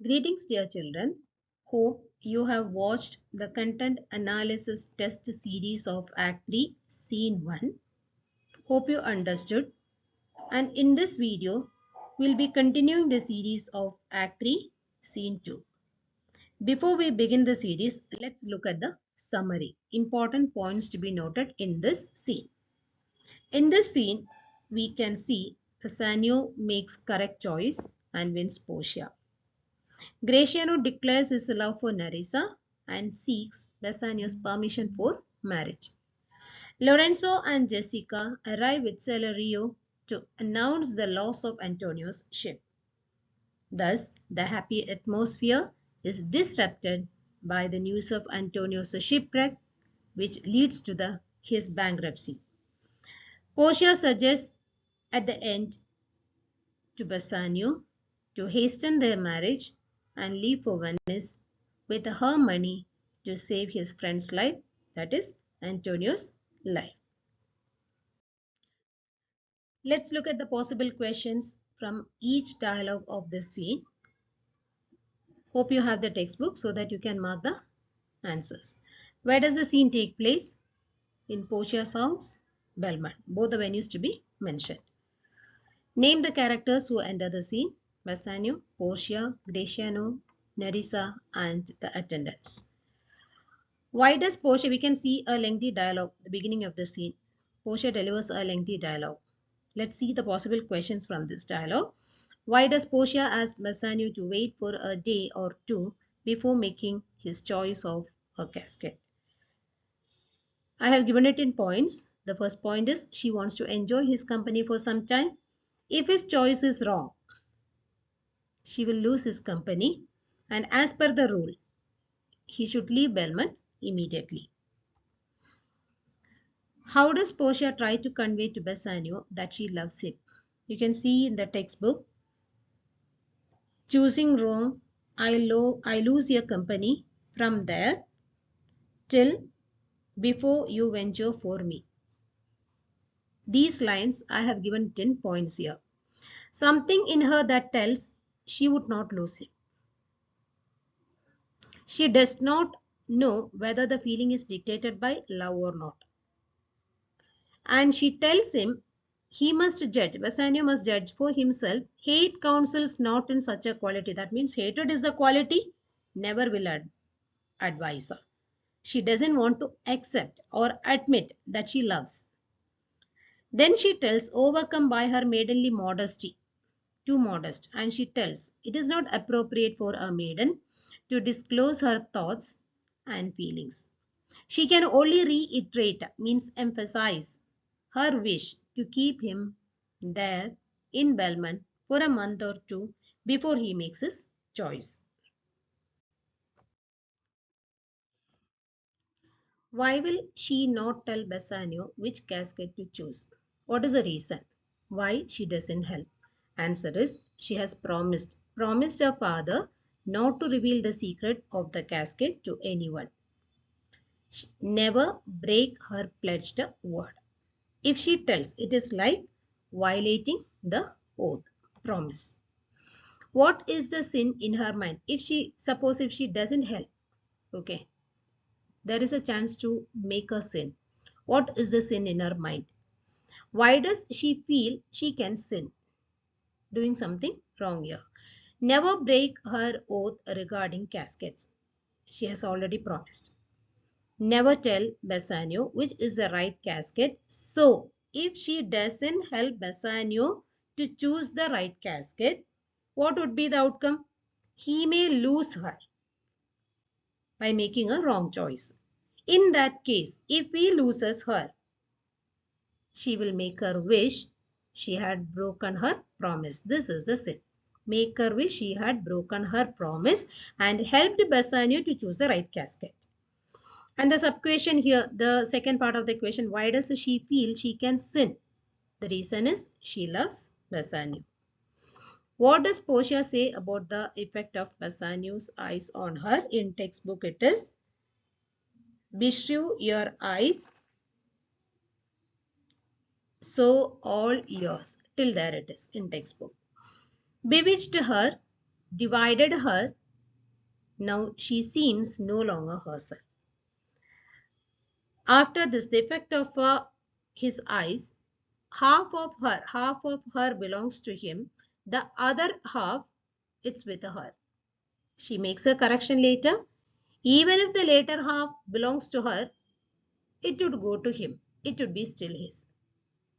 Greetings, dear children. Hope you have watched the content analysis test series of Act 3, Scene 1. Hope you understood. And in this video, we'll be continuing the series of Act 3, Scene 2. Before we begin the series, let's look at the summary. Important points to be noted in this scene. In this scene, we can see Bassanio makes correct choice and wins Portia. Graciano declares his love for Nerissa and seeks Bassanio's permission for marriage. Lorenzo and Jessica arrive at Celerio to announce the loss of Antonio's ship. Thus, the happy atmosphere is disrupted by the news of Antonio's shipwreck, which leads to his bankruptcy. Portia suggests at the end to Bassanio to hasten their marriage and leave for Venice with her money to save his friend's life, that is Antonio's life. Let's look at the possible questions from each dialogue of this scene. Hope you have the textbook so that you can mark the answers. Where does the scene take place? In Portia's house, Belmont. Both the venues to be mentioned. Name the characters who enter the scene. Bassanio, Portia, Graciano, Nerissa, and the attendants. Why does Portia, we can see a lengthy dialogue at the beginning of the scene. Portia delivers a lengthy dialogue. Let's see the possible questions from this dialogue. Why does Portia ask Bassanio to wait for a day or two before making his choice of a casket? I have given it in points. The first point is she wants to enjoy his company for some time. If his choice is wrong, she will lose his company, and as per the rule, he should leave Belmont immediately. How does Portia try to convey to Bassanio that she loves him? You can see in the textbook, choosing wrong, I lose your company from there till before you venture for me. These lines I have given 10 points here. Something in her that tells she would not lose him. She does not know whether the feeling is dictated by love or not. And she tells him he must judge. Bassanio must judge for himself. Hate counsels not in such a quality. That means hatred is the quality. Never will advise her. She doesn't want to accept or admit that she loves. Then she tells, overcome by her maidenly modesty, too modest, and she tells it is not appropriate for a maiden to disclose her thoughts and feelings. She can only reiterate, means emphasize, her wish to keep him there in Belmont for a month or two before he makes his choice. Why will she not tell Bassanio which casket to choose? What is the reason? Why she doesn't help? Answer is she has promised her father not to reveal the secret of the casket to anyone. Never break her pledged word. If she tells, it is like violating the oath, promise. What is the sin in her mind? If she doesn't help, okay, there is a chance to make a sin. What is the sin in her mind? Why does she feel she can sin? Doing something wrong here. Never break her oath regarding caskets. She has already promised. Never tell Bassanio which is the right casket. So, if she doesn't help Bassanio to choose the right casket, what would be the outcome? He may lose her by making a wrong choice. In that case, if he loses her, she will make her wish she had broken her promise. This is the sin. Make her wish she had broken her promise and helped Bassanio to choose the right casket. And the sub-question here, the second part of the question, why does she feel she can sin? The reason is she loves Bassanio. What does Portia say about the effect of Bassanio's eyes on her? In textbook it is, beshrew your eyes, so all yours. Till there it is in textbook. Bewitched her, divided her. Now she seems no longer herself. After this defect of his eyes, half of her belongs to him. The other half, it's with her. She makes a correction later. Even if the later half belongs to her, it would go to him. It would be still his.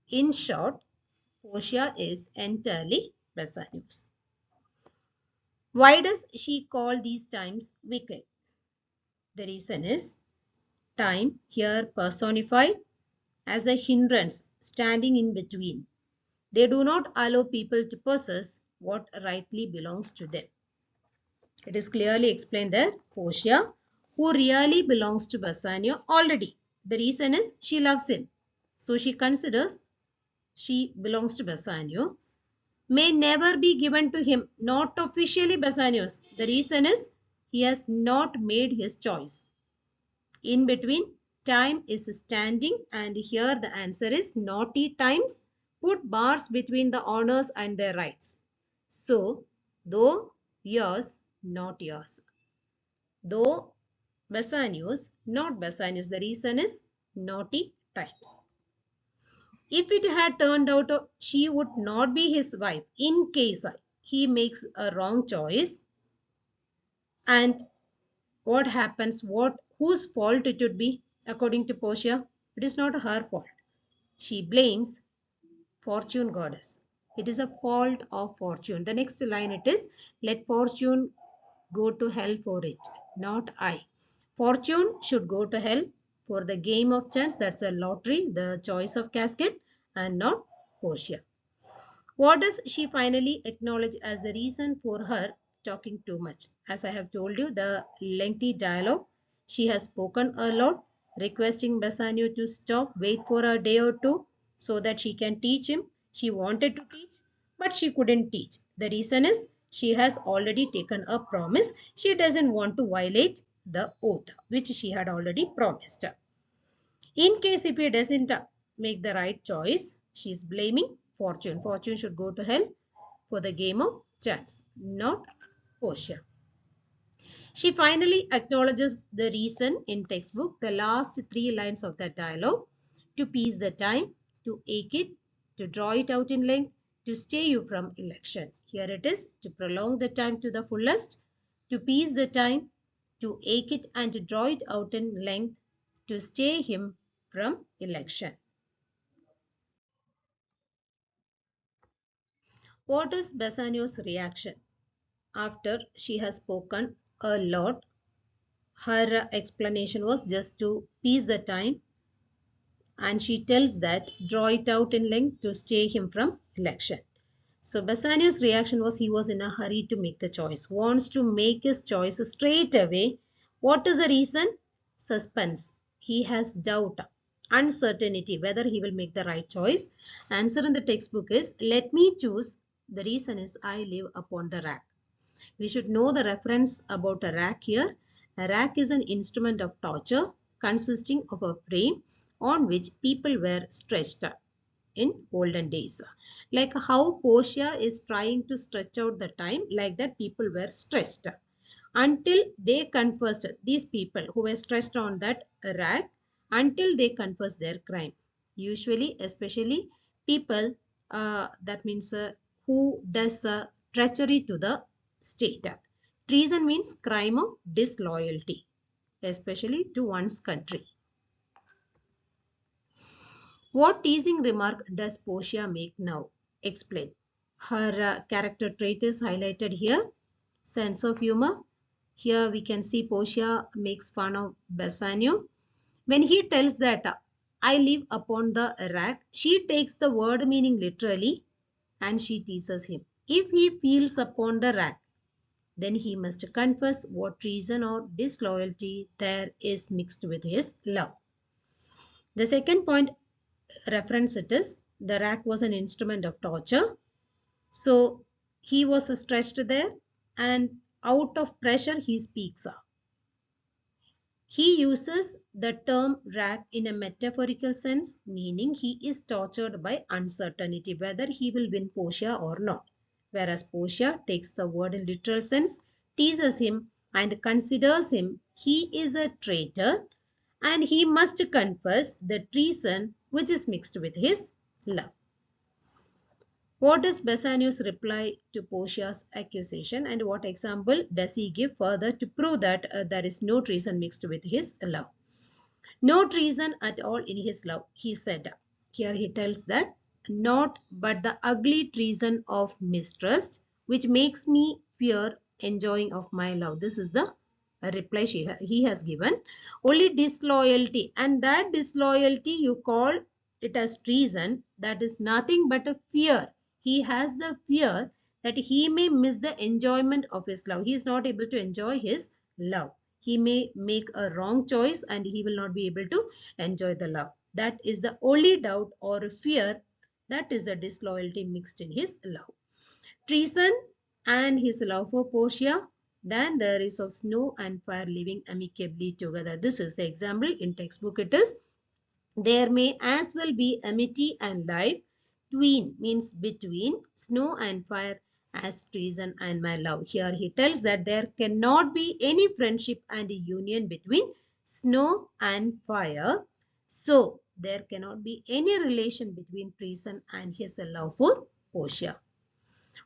In short, Portia is entirely Bassanio's. Why does she call these times wicked? The reason is time here personified as a hindrance standing in between. They do not allow people to possess what rightly belongs to them. It is clearly explained there. Portia, who really belongs to Bassanio already. The reason is she loves him. So she considers she belongs to Bassanio. May never be given to him, not officially Bassanio's. The reason is he has not made his choice. In between, time is standing, and here the answer is naughty times put bars between the honors and their rights. So, though yours, not yours. Though Bassanio's, not Bassanio's. The reason is naughty times. If it had turned out she would not be his wife in case he makes a wrong choice, and what happens, whose fault it would be according to Portia? It is not her fault. She blames fortune goddess. It is a fault of fortune. The next line it is, let fortune go to hell for it, not I. Fortune should go to hell for the game of chance. That's a lottery, the choice of casket, and not Portia. What does she finally acknowledge as the reason for her talking too much? As I have told you, the lengthy dialogue. She has spoken a lot, requesting Bassanio to stop, wait for a day or two so that she can teach him. She wanted to teach, but she couldn't teach. The reason is she has already taken a promise. She doesn't want to violate the oath which she had already promised. In case if he doesn't make the right choice, she is blaming fortune. Fortune should go to hell for the game of chance, not Portia. She finally acknowledges the reason in textbook, the last three lines of that dialogue, to piece the time, to ache it, to draw it out in length, to stay you from election. Here it is, to prolong the time to the fullest, to piece the time, to ache it and to draw it out in length, to stay him from election. What is Bassanio's reaction? After she has spoken a lot, her explanation was just to piece the time, and she tells that draw it out in length to stay him from election. So Bassanio's reaction was he was in a hurry to make the choice, wants to make his choice straight away. What is the reason? Suspense. He has doubt, uncertainty whether he will make the right choice. Answer in the textbook is let me choose. The reason is I live upon the rack. We should know the reference about a rack here. A rack is an instrument of torture consisting of a frame on which people were stretched in olden days. Like how Portia is trying to stretch out the time, like that people were stretched until they confessed, these people who were stretched on that rack, until they confess their crime. Usually, especially people, that means who does treachery to the state. Treason means crime of disloyalty, especially to one's country. What teasing remark does Portia make now? Explain. Her character trait is highlighted here. Sense of humor. Here we can see Portia makes fun of Bassanio. When he tells that I live upon the rack, she takes the word meaning literally and she teases him. If he feels upon the rack, then he must confess what treason or disloyalty there is mixed with his love. The second point reference it is the rack was an instrument of torture. So he was stretched there and out of pressure he speaks. He uses the term rack in a metaphorical sense, meaning he is tortured by uncertainty whether he will win Portia or not. whereas Portia takes the word in literal sense, teases him and considers him he is a traitor and he must confess the treason which is mixed with his love. What is Bassanio's reply to Portia's accusation and what example does he give further to prove that there is no treason mixed with his love? No treason at all in his love, he said. Here he tells that not but the ugly treason of mistrust which makes me fear enjoying of my love. This is the reply he has given. Only disloyalty, and that disloyalty you call it as treason, that is nothing but a fear. He has the fear that he may miss the enjoyment of his love. He is not able to enjoy his love. He may make a wrong choice and he will not be able to enjoy the love. That is the only doubt or fear, that is the disloyalty mixed in his love. Treason and his love for Portia, then there is of snow and fire living amicably together. This is the example in textbook. It is there may as well be amity and life. Tween means between, snow and fire as treason and my love. Here he tells that there cannot be any friendship and union between snow and fire. So there cannot be any relation between treason and his love for Portia.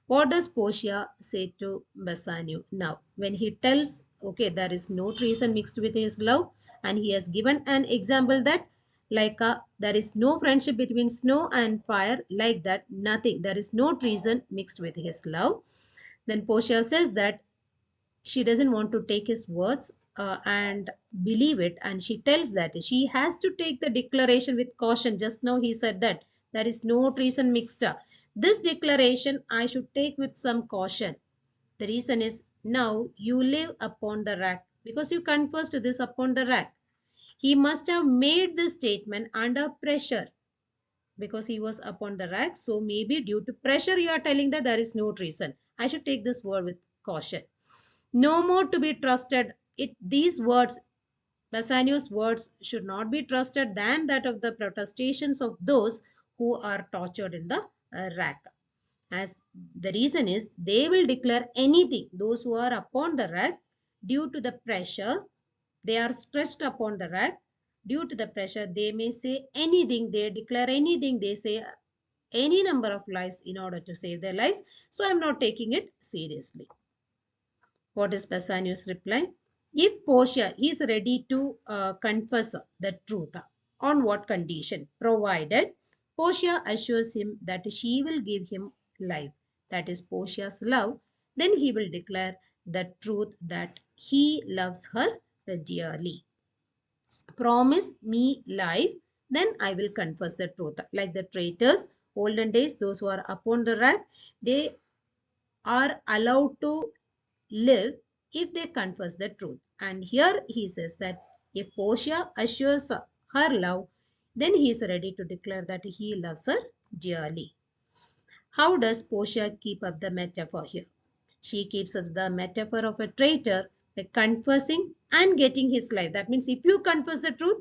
What does Portia say to Bassanio? Now, when he tells, okay, there is no treason mixed with his love, and he has given an example that there is no friendship between snow and fire, like that, nothing. There is no treason mixed with his love. Then Portia says that she doesn't want to take his words and believe it, and she tells that she has to take the declaration with caution. Just now he said that there is no treason mixed up. This declaration I should take with some caution. The reason is, now you live upon the rack, because you confessed this upon the rack. He must have made this statement under pressure because he was upon the rack. So maybe due to pressure you are telling that there is no treason. I should take this word with caution. No more to be trusted. These words, Bassanio's words, should not be trusted than that of the protestations of those who are tortured in the rack. As the reason is, they will declare anything. Those who are upon the rack, due to the pressure, they are stretched upon the rack. Due to the pressure, they may say anything. They declare anything. They say any number of lies in order to save their lives. So I am not taking it seriously. What is Bassanio's reply? If Portia is ready to confess the truth, on what condition? Provided Portia assures him that she will give him life, that is Portia's love, then he will declare the truth that he loves her dearly. Promise me life, then I will confess the truth. Like the traitors, olden days, those who are upon the rack, they are allowed to live if they confess the truth. And here he says that if Portia assures her love, then he is ready to declare that he loves her dearly. How does Portia keep up the metaphor here? She keeps up the metaphor of a traitor by confessing and getting his life. That means if you confess the truth,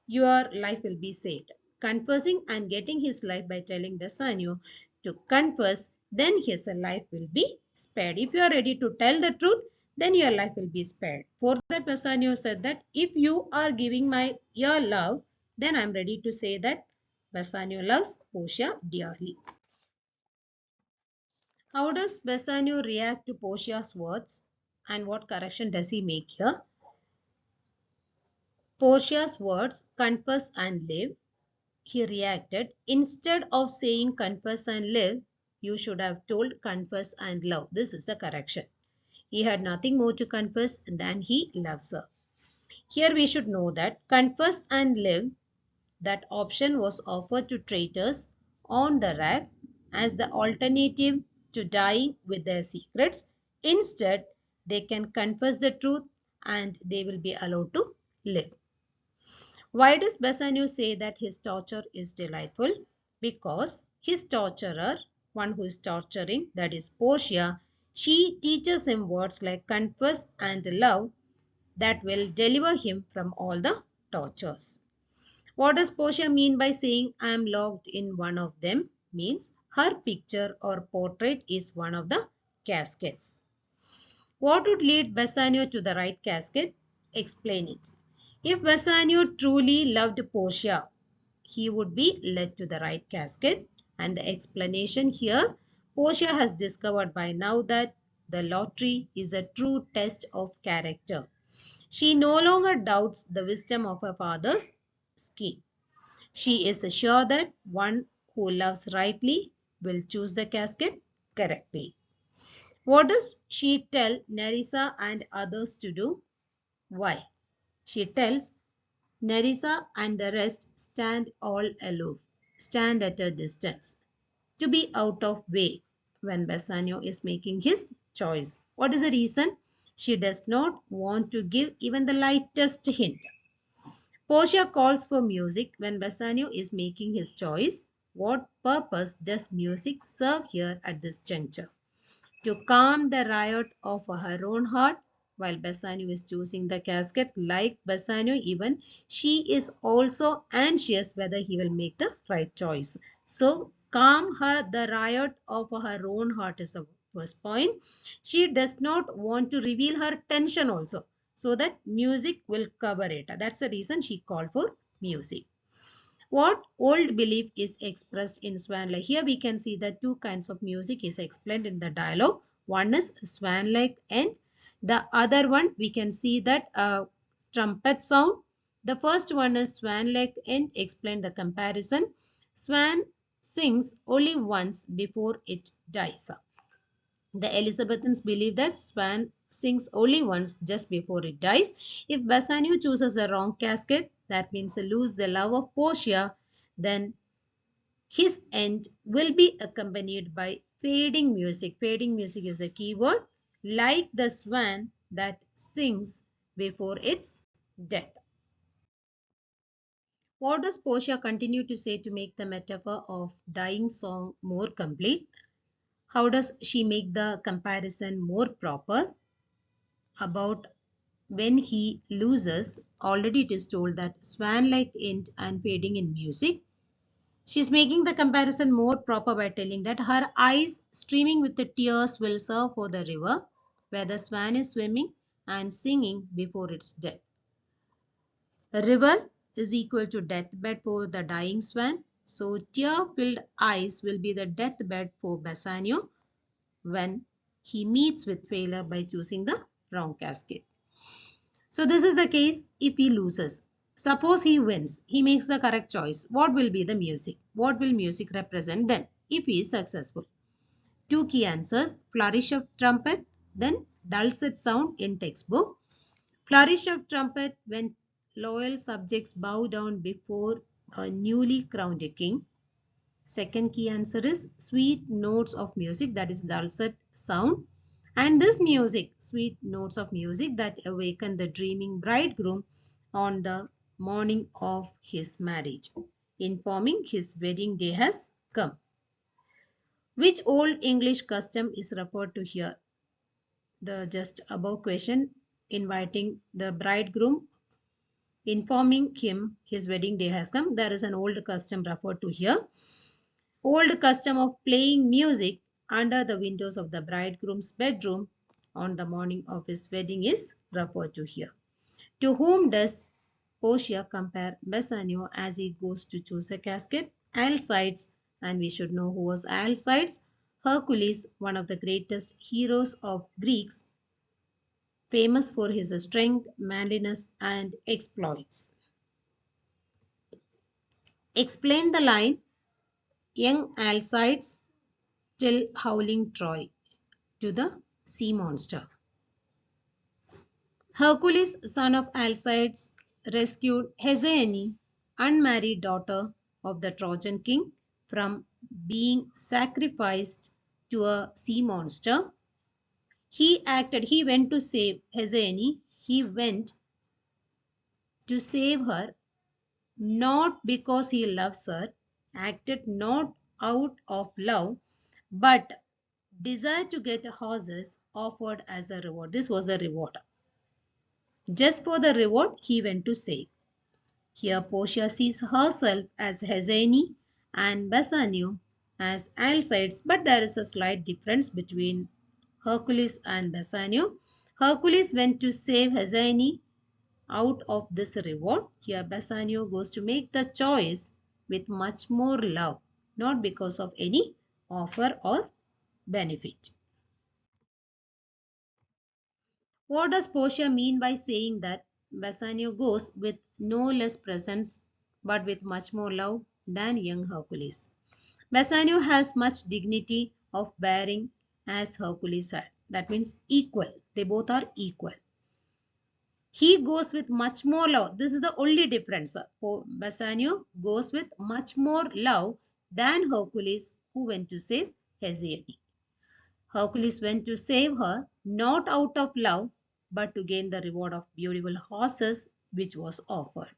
your life will be saved. Confessing and getting his life by telling Bassanio to confess, then his life will be spared. If you are ready to tell the truth, then your life will be spared. For that, Bassanio said that if you are giving your love, then I am ready to say that Bassanio loves Portia dearly. How does Bassanio react to Portia's words and what correction does he make here? Portia's words, confess and live, he reacted, instead of saying confess and live, you should have told confess and love. This is the correction. He had nothing more to confess than he loves her. Here we should know that confess and live, that option was offered to traitors on the rack as the alternative to dying with their secrets. Instead, they can confess the truth and they will be allowed to live. Why does Bassanio say that his torture is delightful? Because his torturer, one who is torturing, that is Portia, she teaches him words like confess and love that will deliver him from all the tortures. What does Portia mean by saying I am locked in one of them? Means Her picture or portrait is one of the caskets. What would lead Bassanio to the right casket? Explain it. If Bassanio truly loved Portia, he would be led to the right casket. And the explanation here, Portia has discovered by now that the lottery is a true test of character. She no longer doubts the wisdom of her father's scheme. She is sure that one who loves rightly will choose the casket correctly. What does she tell Nerissa and others to do? Why? She tells Nerissa and the rest stand all aloof, stand at a distance, to be out of way when Bassanio is making his choice. What is the reason? She does not want to give even the lightest hint. Portia calls for music when Bassanio is making his choice. What purpose does music serve here at this juncture? To calm the riot of her own heart while Bassanio is choosing the casket. Like Bassanio, even she is also anxious whether he will make the right choice. So calm her the riot of her own heart is the first point. She does not want to reveal her tension also, so that music will cover it. That's the reason she called for music. What old belief is expressed in swan-like? Here we can see that two kinds of music is explained in the dialogue. One is swan-like and the other one we can see that trumpet sound. The first one is swan-like and explain the comparison. Swan sings only once before it dies. The Elizabethans believe that swan sings only once just before it dies. If Bassanio chooses the wrong casket, that means lose the love of Portia, then his end will be accompanied by fading music. Fading music is a key word, like the swan that sings before its death. What does Portia continue to say to make the metaphor of dying song more complete? How does she make the comparison more proper? About when he loses, already it is told that swan-like end and fading in music. She's making the comparison more proper by telling that her eyes streaming with the tears will serve for the river where the swan is swimming and singing before its death. A river is equal to deathbed for the dying swan. So tear-filled eyes will be the deathbed for Bassanio when he meets with failure by choosing the wrong casket. So this is the case if he loses. Suppose he wins, he makes the correct choice. What will be the music? What will music represent then if he is successful? Two key answers, flourish of trumpet, then dulcet sound in textbook. Flourish of trumpet when loyal subjects bow down before a newly crowned king. Second key answer is sweet notes of music, that is dulcet sound. And this music, sweet notes of music that awaken the dreaming bridegroom on the morning of his marriage, informing his wedding day has come. Which old English custom is referred to here? The just above question, inviting the bridegroom, informing him his wedding day has come. There is an old custom referred to here. Old custom of playing music under the windows of the bridegroom's bedroom on the morning of his wedding is referred to here. To whom does Portia compare Bassanio as he goes to choose a casket? Alcides, and we should know who was Alcides. Hercules, one of the greatest heroes of Greeks, famous for his strength, manliness, and exploits. Explain the line, young Alcides till howling Troy, to the sea monster. Hercules, son of Alcides, rescued Hesione, unmarried daughter of the Trojan king, from being sacrificed to a sea monster. He went to save Hesione, he went to save her not because he loves her, acted not out of love, but desired to get horses offered as a reward. This was the reward. Just for the reward, he went to save. Here Portia sees herself as Hesione and Bassanio as Alcides, but there is a slight difference between Hercules and Bassanio. Hercules went to save Hesione out of this reward. Here Bassanio goes to make the choice with much more love, not because of any offer or benefit. What does Portia mean by saying that Bassanio goes with no less presence but with much more love than young Hercules? Bassanio has much dignity of bearing as Hercules had. That means equal. They both are equal. He goes with much more love. This is the only difference. Bassanio goes with much more love than Hercules, who went to save Hesione. Hercules went to save her not out of love but to gain the reward of beautiful horses which was offered.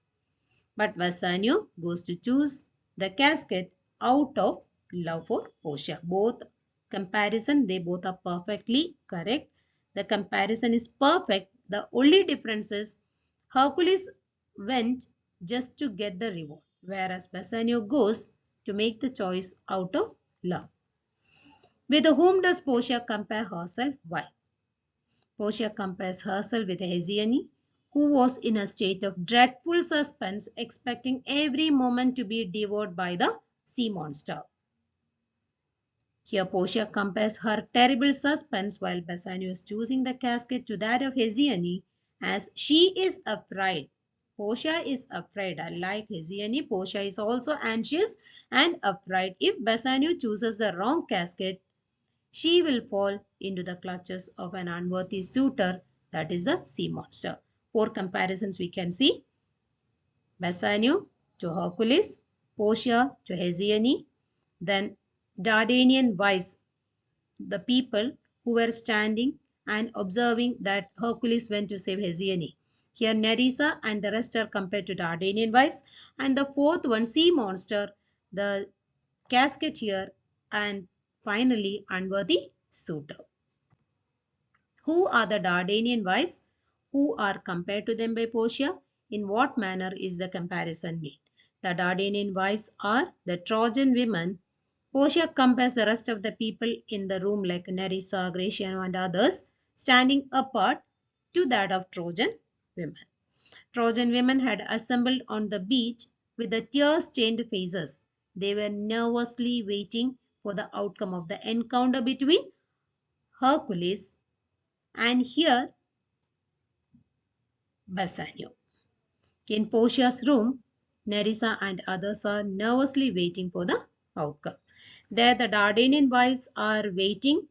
But Bassanio goes to choose the casket out of love for Portia. Both comparison, they both are perfectly correct. The comparison is perfect. The only difference is Hercules went just to get the reward, whereas Bassanio goes to make the choice out of love. With whom does Portia compare herself? Why? Portia compares herself with Hesione, who was in a state of dreadful suspense, expecting every moment to be devoured by the sea monster. Here Portia compares her terrible suspense while Bassanio is choosing the casket to that of Hesione, as she is afraid. Portia is afraid. Like Hesione, Portia is also anxious and afraid. If Bassanio chooses the wrong casket, she will fall into the clutches of an unworthy suitor, that is the sea monster. For comparisons we can see Bassanio to Hercules, Portia to Hesione, then Dardanian wives, the people who were standing and observing that Hercules went to save Hesione. Here Nerissa and the rest are compared to Dardanian wives, and the fourth one, sea monster, the casket here, and finally unworthy suitor. Who are the Dardanian wives? Who are compared to them by Portia? In what manner is the comparison made? The Dardanian wives are the Trojan women. Portia compares the rest of the people in the room like Nerissa, Gratiano and others standing apart to that of Trojan women. Trojan women had assembled on the beach with the tear-stained faces. They were nervously waiting for the outcome of the encounter between Hercules and here Bassanio. In Portia's room, Nerissa and others are nervously waiting for the outcome. There the Dardanian wives are waiting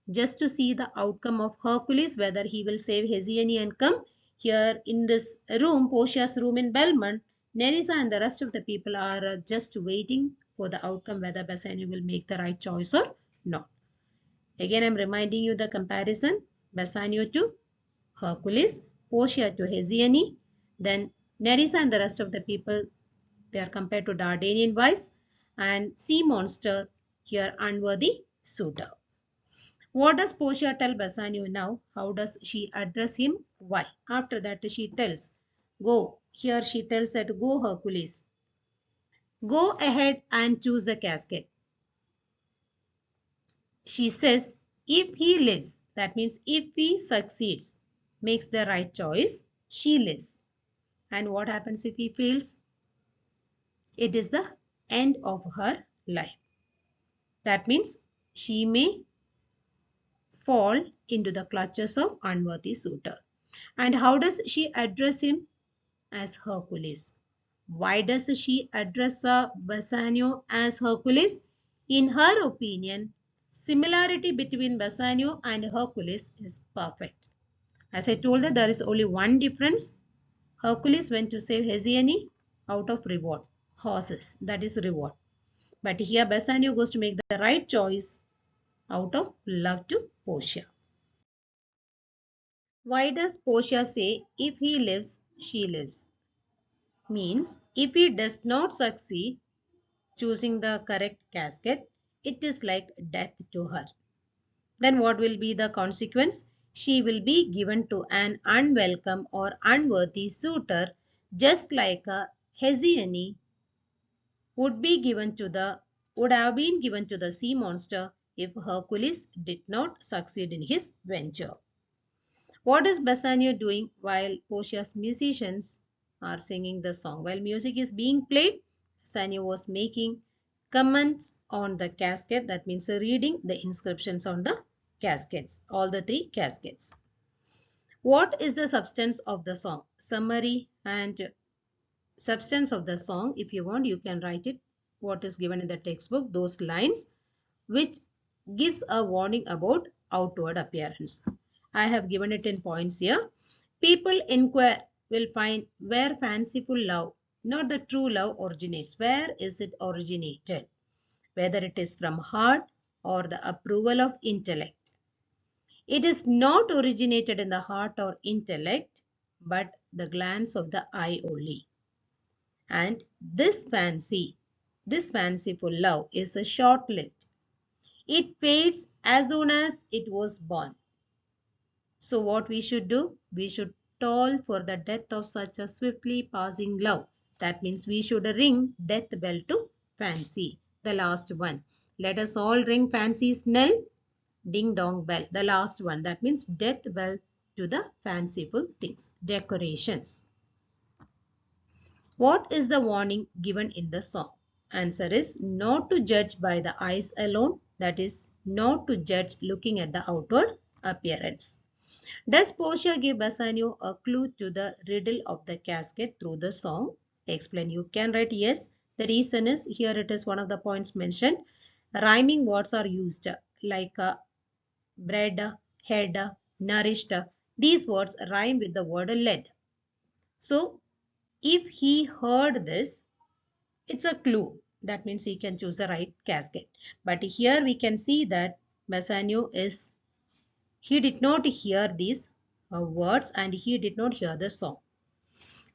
just to see the outcome of Hercules, whether he will save Hesione and come. Here in this room, Portia's room in Belmont, Nerissa and the rest of the people are just waiting for the outcome, whether Bassanio will make the right choice or not. Again, I am reminding you the comparison. Bassanio to Hercules, Portia to Hesione, then Nerissa and the rest of the people, they are compared to Dardanian wives, and sea monster, here unworthy suitor. What does Portia tell Bassanio now? How does she address him? Why? After that she tells, go. Here she tells that, go Hercules. Go ahead and choose a casket. She says, if he lives, that means if he succeeds, makes the right choice, she lives. And what happens if he fails? It is the end of her life. That means she may fall into the clutches of unworthy suitor. And how does she address him? As Hercules. Why does she address Bassanio as Hercules? In her opinion, similarity between Bassanio and Hercules is perfect. As I told that there is only one difference. Hercules went to save Hesione out of reward. Horses, that is reward. But here Bassanio goes to make the right choice out of love to Portia. Why does Portia say, if he lives, she lives? Means, if he does not succeed choosing the correct casket, it is like death to her. Then what will be the consequence? She will be given to an unwelcome or unworthy suitor, just like a Hesione would be given to the would have been given to the sea monster if Hercules did not succeed in his venture. What is Bassanio doing while Portia's musicians are singing the song? While music is being played, Bassanio was making comments on the casket. That means reading the inscriptions on the caskets, all the three caskets. What is the substance of the song? Summary and substance of the song. If you want, you can write it. What is given in the textbook, those lines which gives a warning about outward appearance. I have given it in points here. People inquire will find where fanciful love, not the true love, originates. Where is it originated? Whether it is from heart or the approval of intellect. It is not originated in the heart or intellect, but the glance of the eye only. And this fanciful love is a short-lived. It fades as soon as it was born. So what we should do? We should toll for the death of such a swiftly passing love. That means we should ring death bell to fancy. The last one. Let us all ring fancy's knell. Ding dong bell. The last one. That means death bell to the fanciful things. Decorations. What is the warning given in the song? Answer is not to judge by the eyes alone. That is not to judge looking at the outward appearance. Does Portia give Bassanio a clue to the riddle of the casket through the song? Explain. You can write yes. The reason is here it is one of the points mentioned. Rhyming words are used like bread, head, nourished. These words rhyme with the word led. So if he heard this, it's a clue. That means he can choose the right casket. But here we can see that Bassanio he did not hear these words and he did not hear the song.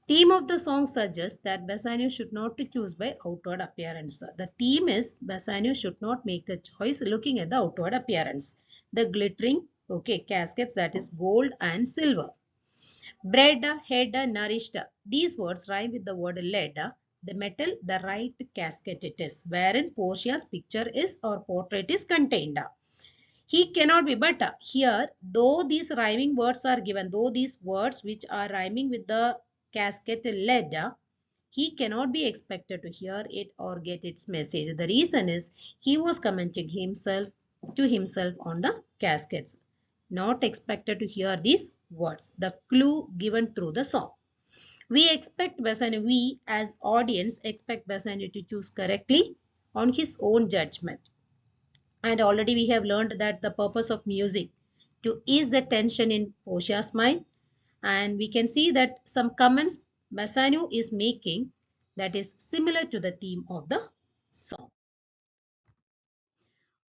Theme of the song suggests that Bassanio should not choose by outward appearance. The theme is Bassanio should not make the choice looking at the outward appearance. The glittering, caskets, that is gold and silver. Bread, head, nourished. These words rhyme with the word lead. The metal, the right casket it is, wherein Portia's picture is or portrait is contained. He cannot be, but here, though these rhyming words are given, though these words which are rhyming with the casket lead, he cannot be expected to hear it or get its message. The reason is he was commenting to himself on the caskets, not expected to hear these words, the clue given through the song. We as audience expect Bassanio to choose correctly on his own judgment. And already we have learned that the purpose of music to ease the tension in Portia's mind. And we can see that some comments Bassanio is making that is similar to the theme of the song.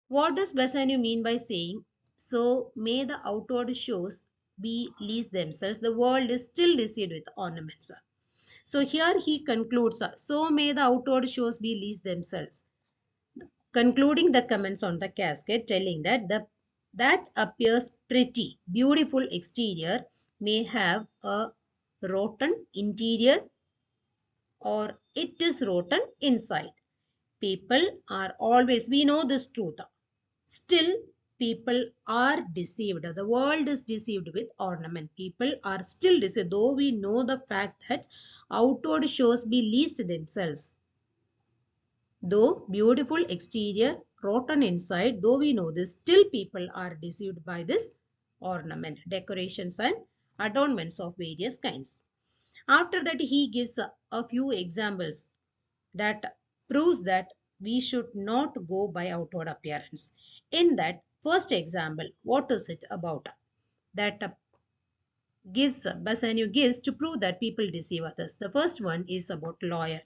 What does Bassanio mean by saying, so may the outward shows be leased themselves, the world is still deceived with ornaments. So here he concludes, so may the outward shows be leased themselves. Concluding the comments on the casket, telling that that appears pretty, beautiful exterior may have a rotten interior or it is rotten inside. People are always, we know this truth. Still, people are deceived. The world is deceived with ornament. People are still deceived, though we know the fact that outward shows be leased themselves. Though beautiful exterior, rotten inside, though we know this, still people are deceived by this ornament, decorations and adornments of various kinds. After that, he gives a few examples that proves that we should not go by outward appearance. In that first example, what is it about? That Bassanio gives to prove that people deceive others. The first one is about lawyer.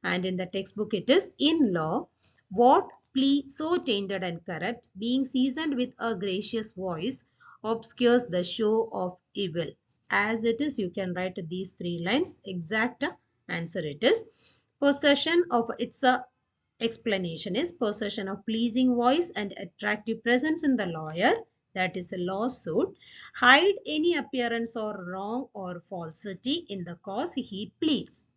And in the textbook it is, in law, what plea so tainted and corrupt, being seasoned with a gracious voice, obscures the show of evil. As it is, you can write these three lines. Exact answer it is. Possession of its explanation is possession of pleasing voice and attractive presence in the lawyer, that is a lawsuit, hide any appearance or wrong or falsity in the cause he pleads.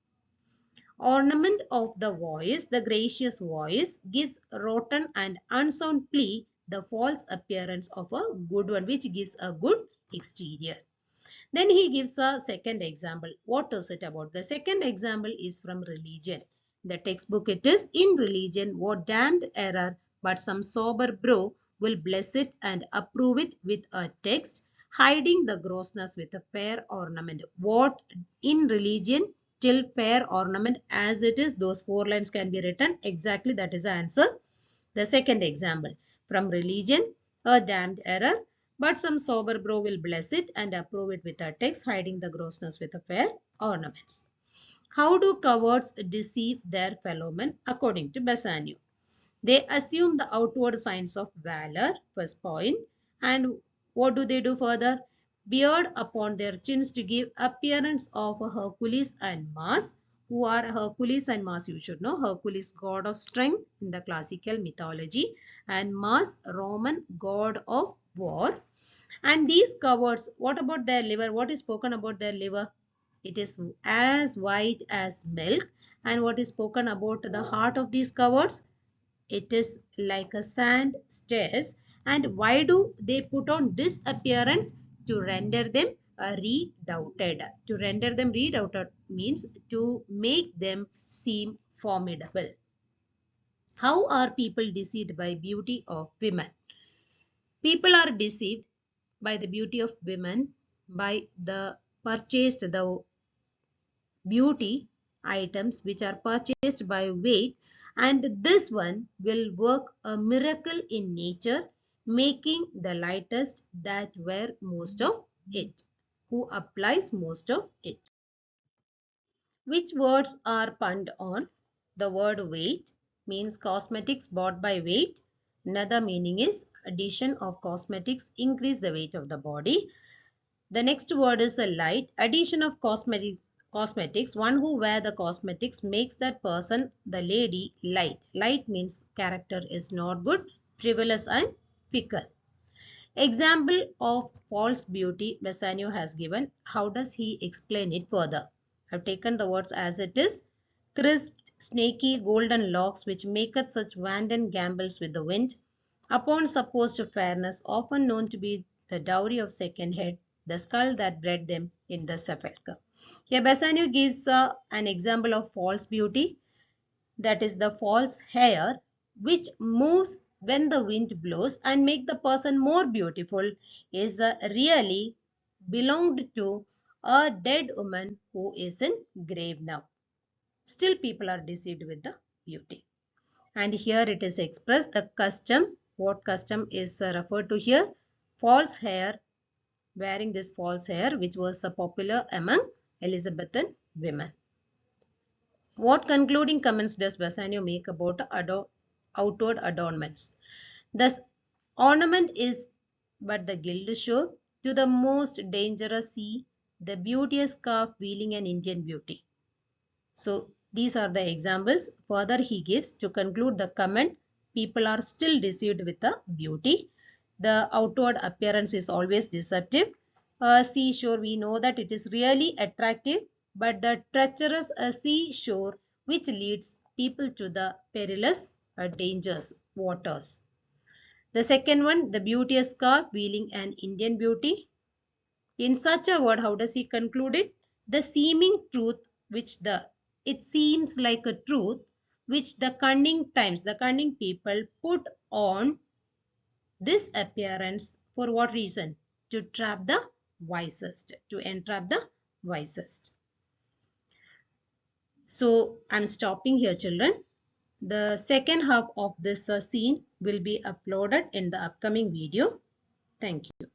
Ornament of the voice, the gracious voice, gives rotten and unsound plea the false appearance of a good one, which gives a good exterior. Then he gives a second example. What is it about? The second example is from religion. The textbook it is, in religion, what damned error, but some sober bro will bless it and approve it with a text, hiding the grossness with a fair ornament. What in religion till fair ornament as it is, those four lines can be written. Exactly that is the answer. The second example, from religion, a damned error, but some sober bro will bless it and approve it with a text, hiding the grossness with a fair ornaments. How do cowards deceive their fellow men according to Bassanio? They assume the outward signs of valor, first point, and what do they do further? Beard upon their chins to give appearance of Hercules and Mars. Who are Hercules and Mars? You should know. Hercules, god of strength in the classical mythology, and Mars, Roman god of war. And these cowards, what about their liver? What is spoken about their liver? It is as white as milk. And what is spoken about the heart of these cowards? It is like a sand stairs. And why do they put on this appearance? To render them redoubted. To render them redoubted means to make them seem formidable. How are people deceived by beauty of women? People are deceived by the beauty of women by the purchased the beauty items which are purchased by weight, and this one will work a miracle in nature, making the lightest that wear most of it, who applies most of it. Which words are punned on? The word weight means cosmetics bought by weight. Another meaning is addition of cosmetics increase the weight of the body. The next word is a light. Addition of cosmetics. One who wear the cosmetics makes that person, the lady, light. Light means character is not good, frivolous and fickle. Example of false beauty Bassanio has given. How does he explain it further? I've taken the words as it is. Crisped, snaky, golden locks which maketh such wanton gambols with the wind. Upon supposed fairness, often known to be the dowry of second head, the skull that bred them in the sepulchre. Here Bassanio gives an example of false beauty, that is the false hair which moves when the wind blows and make the person more beautiful, is really belonged to a dead woman who is in grave now. Still people are deceived with the beauty. And here it is expressed the custom. What custom is referred to here? False hair, wearing this false hair which was popular among Elizabethan women. What concluding comments does Bassanio make about outward adornments? Thus, ornament is but the gild shore to the most dangerous sea, the beauteous scarf wheeling an Indian beauty. So, these are the examples. Further, he gives to conclude the comment, people are still deceived with the beauty. The outward appearance is always deceptive. Seashore, we know that it is really attractive, but the treacherous seashore which leads people to the perilous dangers waters. The second one, the beauteous scarf wheeling an Indian beauty. In such a word, how does he conclude it? The seeming truth which it seems like a truth which the cunning people put on this appearance for what reason? To trap the wisest, to entrap the wisest. So I'm stopping here, children. The second half of this scene will be uploaded in the upcoming video. Thank you.